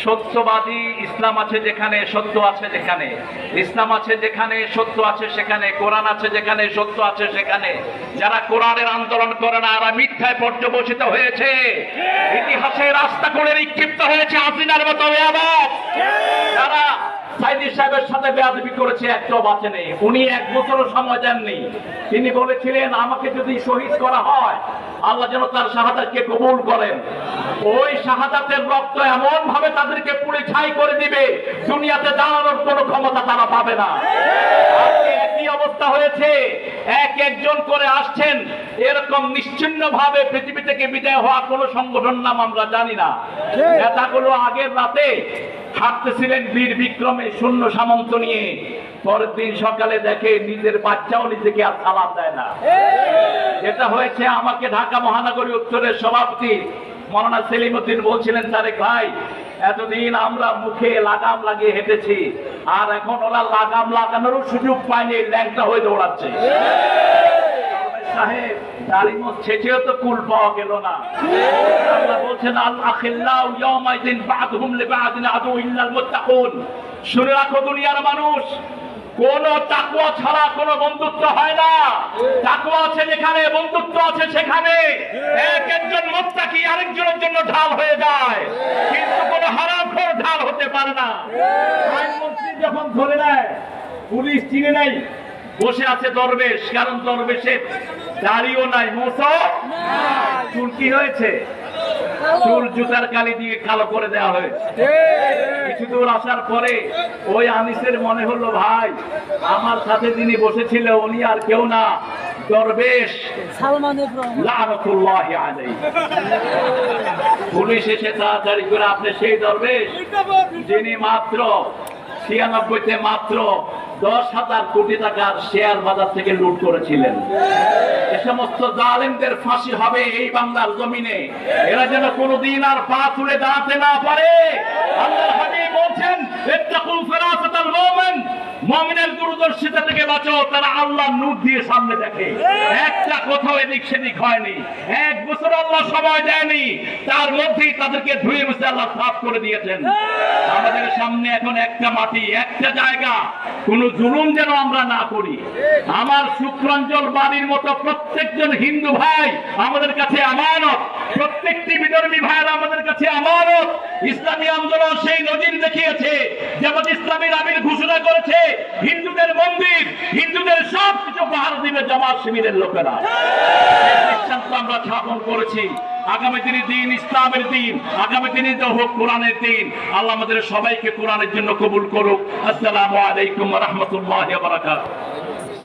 সত্যবাদী ইসলাম আছে যেখানে, সত্য আছে যেখানে, ইসলাম আছে যেখানে, সত্য আছে সেখানে, কোরআন আছে যেখানে, সত্য আছে সেখানে। যারা কোরআনের আন্দোলন করে না, এরা মিথ্যায় পর্যবসিত হয়েছে, ইতিহাসে রাস্তা করে নিক্ষিপ্ত হয়েছে হাসিনার মতো বেয়াদব। যারা সাইদি সাহেবের সাথে বেয়াদবি করেছে, একটাও বাঁচে নেই। উনি 1 বছরও সময় দেননি। তিনি বলেছিলেন আমাকে যদি শহীদ করা হয়, আল্লাহ যেন তার শাহাদাতকে কবুল করেন। ওই শাহাদাতের রক্ত এমন ভাবে তাদেরকে পুড়ে ছাই করে দিবে, দুনিয়াতে দাঁড়ানোর কোনো ক্ষমতা তারা পাবে না। আজকে একই অবস্থা হয়েছে, একজন করে আসছেন। এরকম নিশ্চিন্ন ভাবে পৃথিবী থেকে বিদায় হওয়া কোনো সংগঠন নাম আমরা জানি না। নেতাগুলো আগের রাতে হাঁটতেছিলেন বীর বিক্রমে শূন্য সামন্ত নিয়ে, পরের দিন সকালে দেখে নিজের বাচ্চাও নিজেকে আর সালাম দেয় না। এটা হয়েছে। আমাকে ঢাকা মহানগরী উত্তরের সভাপতি মৌলানা সেলিম উদ্দিন বলছিলেন, তারেক ভাই, এতদিন আমরা মুখে লাগাম লাগিয়ে হেঁটেছি, আর এখন ওরা লাগাম লাগানোরও সুযোগ পায়নি, ল্যাংটা হয়ে দৌড়াচ্ছে। সাহেব দাড়ি মোছ ছেঁচেও তো কুল পাওয়া গেল না। আল্লাহ বলছেন আল আখিল্লাহু ইয়াওমাইযিন বা'দুহুম লিবা'দিন আদু ইল্লাল মুত্তাকুন। শুনে রাখো দুনিয়ার মানুষ, কোন তাকওয়া ছাড়া কোন বন্ধুত্ব হয় না। তাকওয়া আছে যেখানে, বন্ধুত্ব আছে সেখানে। একজন মুত্তাকি আরেকজনের জন্য ঢাল হয়ে যায়, কিন্তু কোন হারামখোর ঢাল হতে পারে না। আইনমন্ত্রী যখন ধরে নেয়, পুলিশ চিনে নাই, বসে আছে দরবেশ, কারণ দরবেশের দাড়িও নাই, মোছও নাই। চুল কি হয়েছে? চুল জুতার কালি দিয়ে কালো করে দেওয়া হয়েছে। কিছু দূর আসার পরে ওই আনিসের মনে হলো, ভাই আমার সাথে যিনি বসেছিল উনি আর কেউ না, দরবেশ লাআনাতুল্লাহি আলাইহি। পুলিশ এসে তাড়াতাড়ি করে, আপনি সেই দরবেশ যিনি মাত্র 96-তে মাত্র 10,000 কোটি টাকার শেয়ার বাজার থেকে লুট করেছিলেন। এ সমস্ত জালেমদের ফাঁসি হবে এই বাংলার জমিনে। এরা যেন কোনোদিন আর পা তুলে দাঁড়াতে না পারে। আল্লাহর হাবিব বলছেন, ইত্তাকু ফিরাসাতাল মুমিন, মুমিনের দূরদর্শিতা থেকে বাঁচো। তারা আল্লাহর নূর দিয়ে সামনে দেখে, একটা কোথাও এদিক সেদিক হয়নি। 1 বছর আল্লাহ সময় দেয়নি, তার মধ্যেই তাদেরকে ধুয়ে মুছে আল্লাহ সাফ করে দিয়েছেন। আমাদের সামনে এখন একটা মাটি, একটা জায়গা, কোন জুলুম যেন আমরা না করি। আমার শুক্রাঞ্চল বাড়ির মতো প্রত্যেকজন হিন্দু ভাই আমাদের কাছে আমানত, প্রত্যেকটি বিধর্মী ভাইয়েরা আমাদের কাছে আমানত। ইসলামী আন্দোলন সেই নজির দেখিয়েছে, যেমন ইসলামীর আমির ঘোষণা করেছে হিন্দুদের মন্দির, হিন্দুদের সব কিছু পাহাড় দিবে জামাত শিবিরের লোকেরা। সিদ্ধান্ত আমরা স্থাপন করেছি, আগামী দিনে দিন ইসলামের দিন, আগামী দিনে তো হোক কোরআনের দিন। আল্লাহ আমাদের সবাইকে কোরআনের জন্য কবুল করুক। আসসালামু আলাইকুম ওয়া রাহমাতুল্লাহি ওয়া বারাকাতুহু।